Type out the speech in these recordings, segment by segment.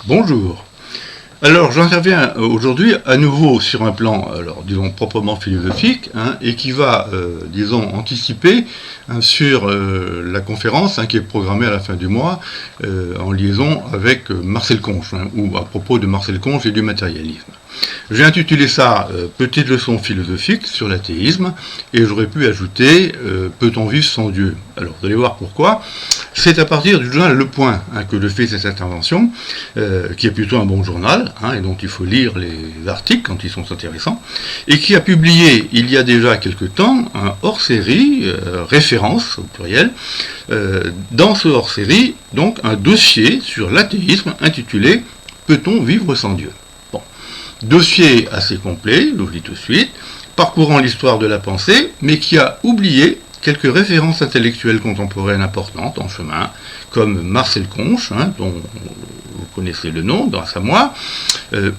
Bonjour. Alors j'interviens aujourd'hui à nouveau sur un plan, disons proprement philosophique, et qui va, disons, anticiper sur la conférence qui est programmée à la fin du mois, en liaison avec Marcel Conche, ou à propos de Marcel Conche et du matérialisme. J'ai intitulé ça Petite leçon philosophique sur l'athéisme, et j'aurais pu ajouter Peut-on vivre sans Dieu? Alors vous allez voir pourquoi. C'est à partir du journal Le Point que je fais cette intervention, qui est plutôt un bon journal, et dont il faut lire les articles quand ils sont intéressants, et qui a publié il y a déjà quelque temps un hors-série, référence au pluriel, dans ce hors-série, donc un dossier sur l'athéisme intitulé Peut-on vivre sans Dieu? Dossier assez complet, je vous dis tout de suite, parcourant l'histoire de la pensée, mais qui a oublié quelques références intellectuelles contemporaines importantes en chemin, comme Marcel Conche, dont vous connaissez le nom grâce à moi,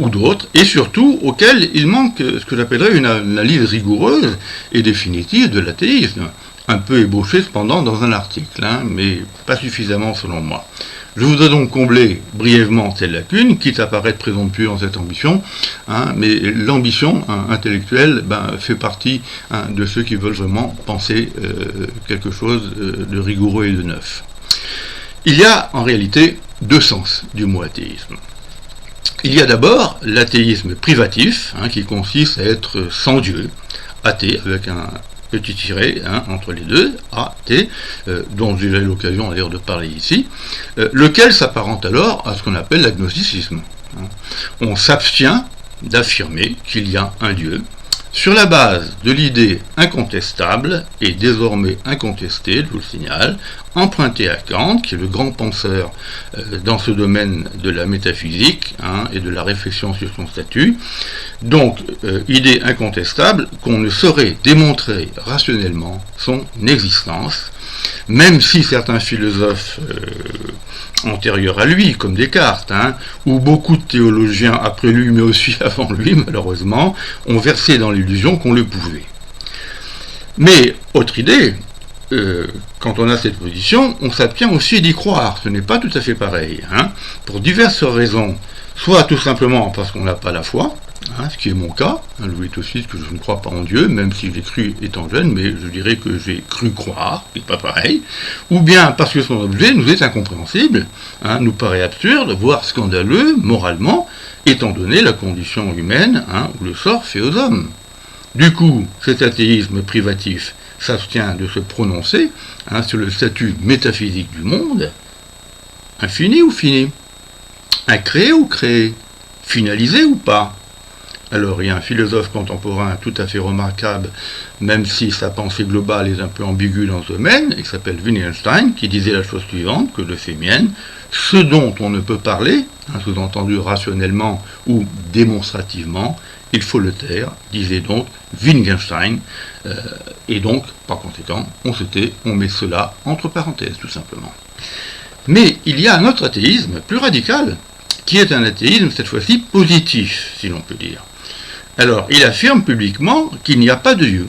ou d'autres, et surtout auxquels il manque ce que j'appellerais une analyse rigoureuse et définitive de l'athéisme, un peu ébauchée cependant dans un article, mais pas suffisamment selon moi. Je voudrais donc combler brièvement ces lacunes, quitte à paraître présomptueux dans cette ambition, mais l'ambition intellectuelle fait partie de ceux qui veulent vraiment penser quelque chose de rigoureux et de neuf. Il y a en réalité deux sens du mot athéisme. Il y a d'abord l'athéisme privatif, qui consiste à être sans Dieu, athée avec un petit tiret entre les deux, A-T, dont j'ai eu l'occasion d'ailleurs de parler ici, lequel s'apparente alors à ce qu'on appelle l'agnosticisme. On s'abstient d'affirmer qu'il y a un Dieu, sur la base de l'idée incontestable et désormais incontestée, je vous le signale, empruntée à Kant, qui est le grand penseur dans ce domaine de la métaphysique et de la réflexion sur son statut. Donc, idée incontestable qu'on ne saurait démontrer rationnellement son existence, même si certains philosophes antérieurs à lui, comme Descartes, ou beaucoup de théologiens après lui, mais aussi avant lui, malheureusement, ont versé dans l'illusion qu'on le pouvait. Mais, autre idée, quand on a cette position, on s'abstient aussi d'y croire. Ce n'est pas tout à fait pareil, pour diverses raisons. Soit tout simplement parce qu'on n'a pas la foi, ce qui est mon cas, je vous dis tout de suite que je ne crois pas en Dieu, même si j'ai cru étant jeune, mais je dirais que j'ai cru croire, ce n'est pas pareil, ou bien parce que son objet nous est incompréhensible, nous paraît absurde, voire scandaleux, moralement, étant donné la condition humaine, où le sort fait aux hommes. Du coup, cet athéisme privatif s'abstient de se prononcer sur le statut métaphysique du monde, infini ou fini, incréé ou créé, finalisé ou pas. Alors, il y a un philosophe contemporain tout à fait remarquable, même si sa pensée globale est un peu ambiguë dans ce domaine, il s'appelle Wittgenstein, qui disait la chose suivante, que je fais mienne: ce dont on ne peut parler, sous-entendu rationnellement ou démonstrativement, il faut le taire, disait donc Wittgenstein, et donc, par conséquent, on met cela entre parenthèses, tout simplement. Mais il y a un autre athéisme, plus radical, qui est un athéisme, cette fois-ci, positif, si l'on peut dire. Alors, il affirme publiquement qu'il n'y a pas de Dieu.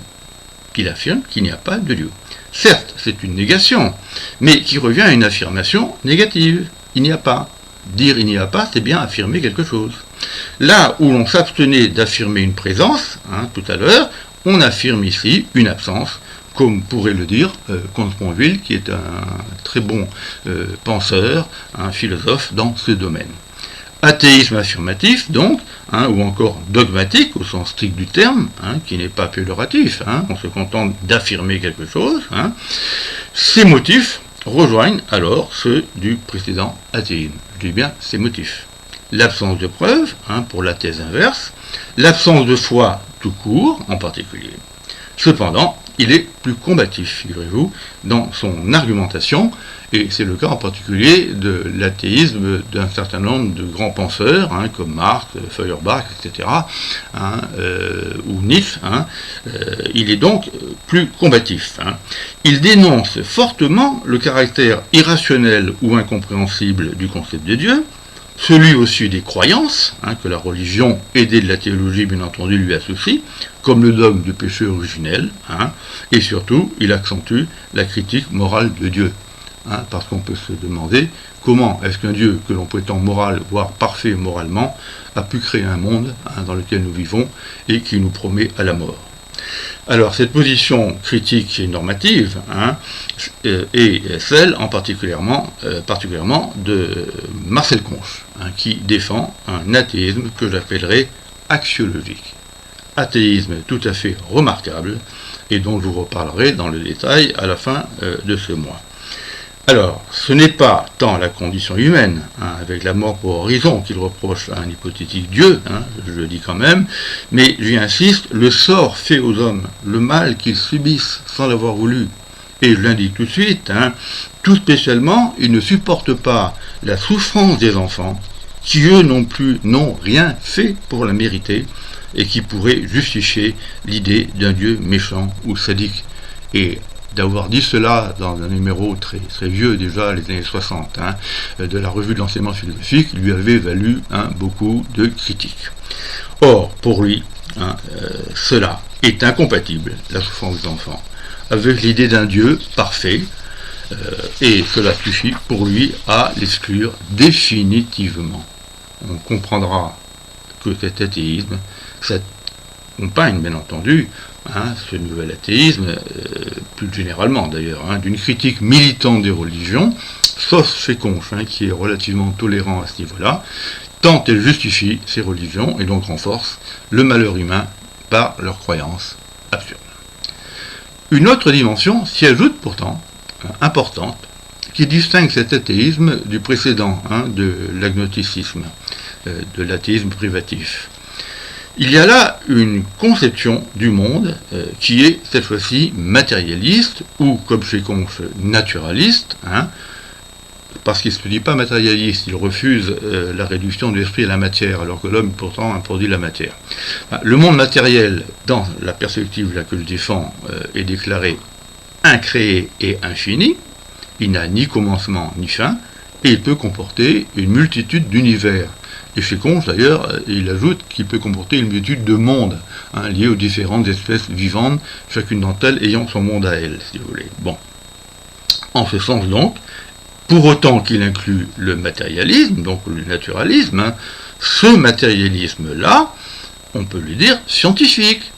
Il affirme qu'il n'y a pas de Dieu. Certes, c'est une négation, mais qui revient à une affirmation négative. Il n'y a pas. Dire il n'y a pas, c'est bien affirmer quelque chose. Là où l'on s'abstenait d'affirmer une présence, tout à l'heure, on affirme ici une absence, comme pourrait le dire Comte Sponville, qui est un très bon penseur, un philosophe dans ce domaine. Athéisme affirmatif, donc, ou encore dogmatique, au sens strict du terme, qui n'est pas péjoratif, on se contente d'affirmer quelque chose. Ces motifs rejoignent alors ceux du précédent athéisme. Je dis bien ces motifs. L'absence de preuves, pour la thèse inverse, l'absence de foi tout court, en particulier. Cependant, il est plus combatif, figurez-vous, dans son argumentation, et c'est le cas en particulier de l'athéisme d'un certain nombre de grands penseurs, comme Marx, Feuerbach, etc., ou Nietzsche. Il est donc plus combatif. Il dénonce fortement le caractère irrationnel ou incompréhensible du concept de Dieu, celui aussi des croyances, que la religion, aidée de la théologie bien entendu, lui associe, comme le dogme du péché originel, et surtout, il accentue la critique morale de Dieu. parce qu'on peut se demander comment est-ce qu'un Dieu que l'on prétend moral, voire parfait moralement, a pu créer un monde dans lequel nous vivons et qui nous promet à la mort. Alors cette position critique et normative est celle en particulièrement de Marcel Conche, qui défend un athéisme que j'appellerais axiologique. Athéisme tout à fait remarquable et dont je vous reparlerai dans le détail à la fin de ce mois. Alors, ce n'est pas tant la condition humaine, avec la mort pour horizon, qu'il reproche à un hypothétique Dieu, je le dis quand même, mais j'y insiste, le sort fait aux hommes, le mal qu'ils subissent sans l'avoir voulu. Et je l'indique tout de suite, tout spécialement, ils ne supportent pas la souffrance des enfants, qui eux non plus n'ont rien fait pour la mériter, et qui pourraient justifier l'idée d'un Dieu méchant ou sadique. Et d'avoir dit cela dans un numéro très, très vieux déjà, les années 60, de la revue de l'enseignement philosophique, lui avait valu beaucoup de critiques. Or, pour lui, cela est incompatible, la souffrance des enfants, avec l'idée d'un Dieu parfait, et cela suffit pour lui à l'exclure définitivement. On comprendra que cet athéisme s'accompagne, bien entendu, ce nouvel athéisme, plus généralement d'ailleurs, d'une critique militante des religions, sauf chez Conche, qui est relativement tolérant à ce niveau-là, tant elle justifie ces religions et donc renforce le malheur humain par leurs croyances absurdes. Une autre dimension s'y ajoute pourtant, importante, qui distingue cet athéisme du précédent, de l'agnosticisme, de l'athéisme privatif. Il y a là une conception du monde qui est cette fois-ci matérialiste, ou comme chez Conche, naturaliste, parce qu'il ne se dit pas matérialiste, il refuse la réduction de l'esprit à la matière, alors que l'homme pourtant produit la matière. Le monde matériel, dans la perspective là que je défends, est déclaré incréé et infini, il n'a ni commencement ni fin, et il peut comporter une multitude d'univers. Et chez Conche, d'ailleurs, il ajoute qu'il peut comporter une multitude de mondes, liés aux différentes espèces vivantes, chacune d'entre elles ayant son monde à elle, si vous voulez. Bon. En ce sens donc, pour autant qu'il inclut le matérialisme, donc le naturalisme, ce matérialisme-là, on peut lui dire scientifique.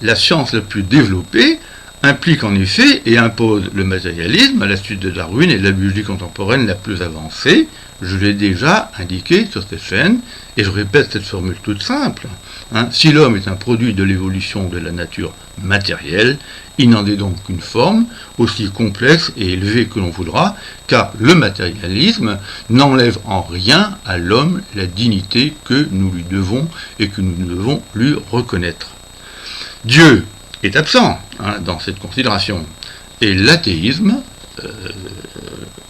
La science la plus développée implique en effet et impose le matérialisme à la suite de Darwin et de la biologie contemporaine la plus avancée. Je l'ai déjà indiqué sur cette chaîne, et je répète cette formule toute simple. Si l'homme est un produit de l'évolution de la nature matérielle, il n'en est donc qu'une forme, aussi complexe et élevée que l'on voudra, car le matérialisme n'enlève en rien à l'homme la dignité que nous lui devons et que nous devons lui reconnaître. Dieu est absent dans cette considération, et l'athéisme,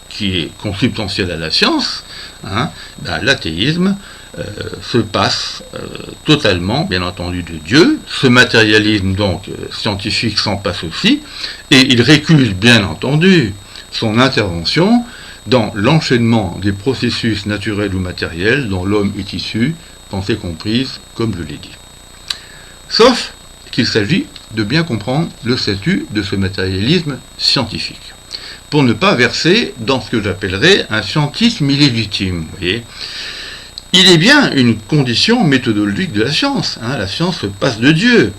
qui est consubstantiel à la science, l'athéisme se passe totalement, bien entendu, de Dieu. Ce matérialisme, donc, scientifique s'en passe aussi, et il récuse, bien entendu, son intervention dans l'enchaînement des processus naturels ou matériels dont l'homme est issu, pensée comprise, comme je l'ai dit. Sauf qu'il s'agit de bien comprendre le statut de ce matérialisme scientifique, pour ne pas verser dans ce que j'appellerais un scientisme illégitime. Vous voyez, il est bien une condition méthodologique de la science. La science se passe de Dieu.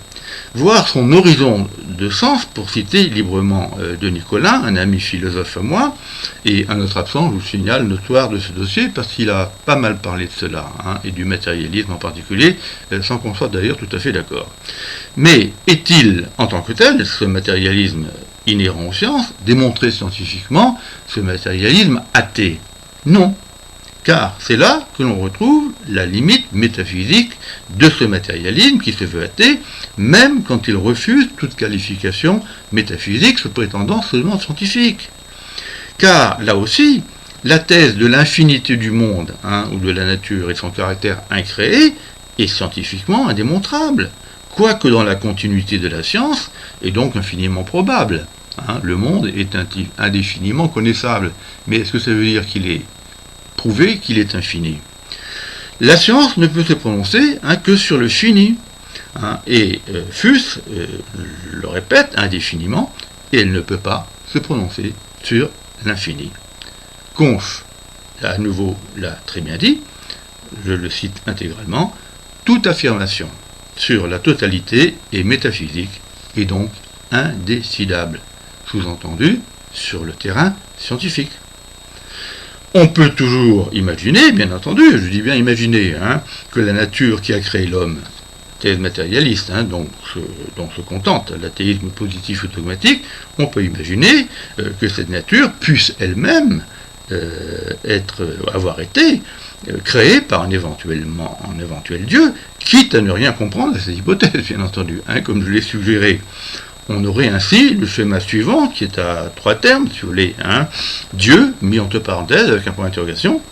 Voir son horizon de sens, pour citer librement de Nicolas, un ami philosophe à moi, et un autre absent, je vous signale, notoire de ce dossier, parce qu'il a pas mal parlé de cela, et du matérialisme en particulier, sans qu'on soit d'ailleurs tout à fait d'accord. Mais est-il, en tant que tel, ce matérialisme inhérent aux sciences, démontré scientifiquement, ce matérialisme athée? Non. Car c'est là que l'on retrouve la limite métaphysique de ce matérialisme qui se veut athée, même quand il refuse toute qualification métaphysique se prétendant seulement scientifique. Car là aussi, la thèse de l'infinité du monde ou de la nature et son caractère incréé est scientifiquement indémontrable, quoique dans la continuité de la science est donc infiniment probable. Le monde est indéfiniment connaissable, mais est-ce que ça veut dire qu'il est prouver qu'il est infini? La science ne peut se prononcer que sur le fini, et fût-ce, je le répète, indéfiniment, et elle ne peut pas se prononcer sur l'infini. Conche, là à nouveau, l'a très bien dit, je le cite intégralement, toute affirmation sur la totalité est métaphysique et donc indécidable, sous-entendu sur le terrain scientifique. On peut toujours imaginer, bien entendu, je dis bien imaginer, que la nature qui a créé l'homme, thèse matérialiste, dont se contente l'athéisme positif ou dogmatique, on peut imaginer que cette nature puisse elle-même avoir été créée par un éventuel Dieu, quitte à ne rien comprendre à cette hypothèse, bien entendu. Comme je l'ai suggéré, on aurait ainsi le schéma suivant, qui est à 3 termes, si vous voulez. Dieu, mis entre parenthèses, avec un point d'interrogation,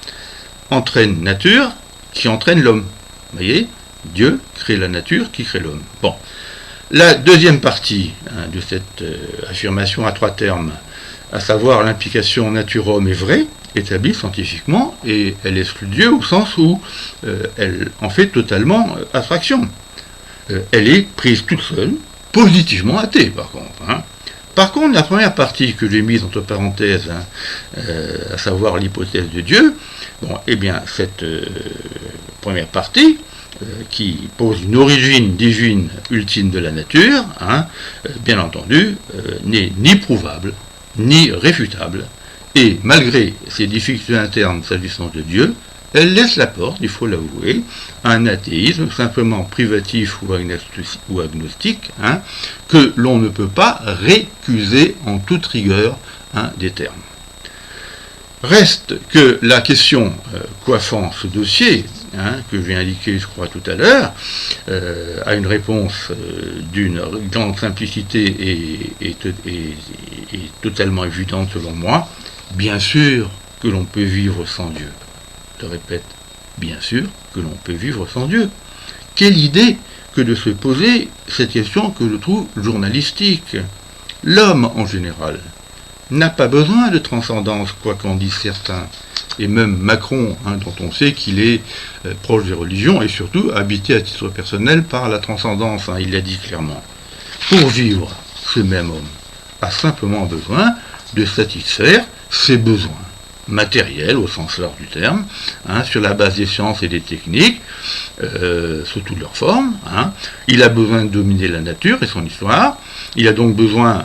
entraîne nature qui entraîne l'homme. Vous voyez, Dieu crée la nature qui crée l'homme. Bon. La deuxième partie de cette affirmation à 3 termes, à savoir l'implication nature-homme est vraie, établie scientifiquement, et elle exclut Dieu au sens où elle en fait totalement abstraction. Elle est prise toute seule, positivement athée par contre. Par contre, la première partie que j'ai mise entre parenthèses, à savoir l'hypothèse de Dieu, cette première partie, qui pose une origine divine ultime de la nature, bien entendu, n'est ni prouvable, ni réfutable, et malgré ses difficultés internes s'agissant de Dieu, elle laisse la porte, il faut l'avouer, à un athéisme simplement privatif ou agnostique, que l'on ne peut pas récuser en toute rigueur des termes. Reste que la question coiffant ce dossier, que j'ai indiqué, je crois, tout à l'heure, a une réponse d'une grande simplicité et totalement évidente selon moi. Bien sûr que l'on peut vivre sans Dieu. Je répète, bien sûr que l'on peut vivre sans Dieu. Quelle idée que de se poser cette question que je trouve journalistique. L'homme, en général, n'a pas besoin de transcendance, quoi qu'en disent certains. Et même Macron, dont on sait qu'il est proche des religions, et surtout habité à titre personnel par la transcendance, il l'a dit clairement. Pour vivre, ce même homme a simplement besoin de satisfaire ses besoins matériels, au sens large du terme, sur la base des sciences et des techniques, sous toutes leurs formes. Il a besoin de dominer la nature et son histoire. Il a donc besoin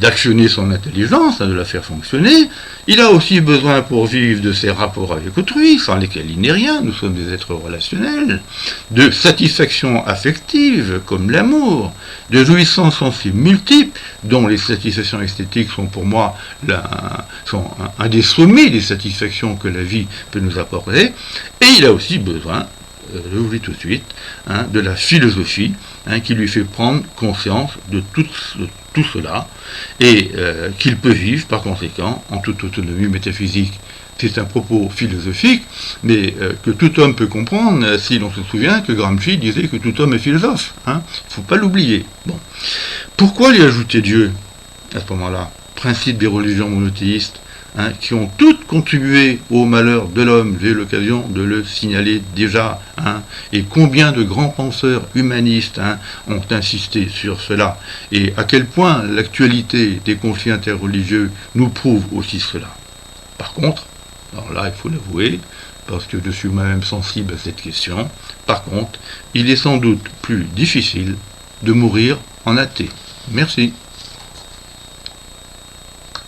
d'actionner son intelligence, de la faire fonctionner. Il a aussi besoin pour vivre de ses rapports avec autrui, sans lesquels il n'est rien, nous sommes des êtres relationnels, de satisfaction affective, comme l'amour, de jouissances sensibles multiples, dont les satisfactions esthétiques sont pour moi un des sommets des satisfactions que la vie peut nous apporter. Et il a aussi besoin, je vous le dis tout de suite, de la philosophie, qui lui fait prendre conscience de tout cela, et qu'il peut vivre, par conséquent, en toute autonomie métaphysique. C'est un propos philosophique, mais que tout homme peut comprendre, si l'on se souvient que Gramsci disait que tout homme est philosophe. Il ne faut pas l'oublier. Bon. Pourquoi lui ajouter Dieu, à ce moment-là? Principe des religions monothéistes, qui ont toutes contribué au malheur de l'homme, j'ai eu l'occasion de le signaler déjà, et combien de grands penseurs humanistes ont insisté sur cela, et à quel point l'actualité des conflits interreligieux nous prouve aussi cela. Par contre, alors là il faut l'avouer, parce que je suis moi-même sensible à cette question, par contre, il est sans doute plus difficile de mourir en athée. Merci.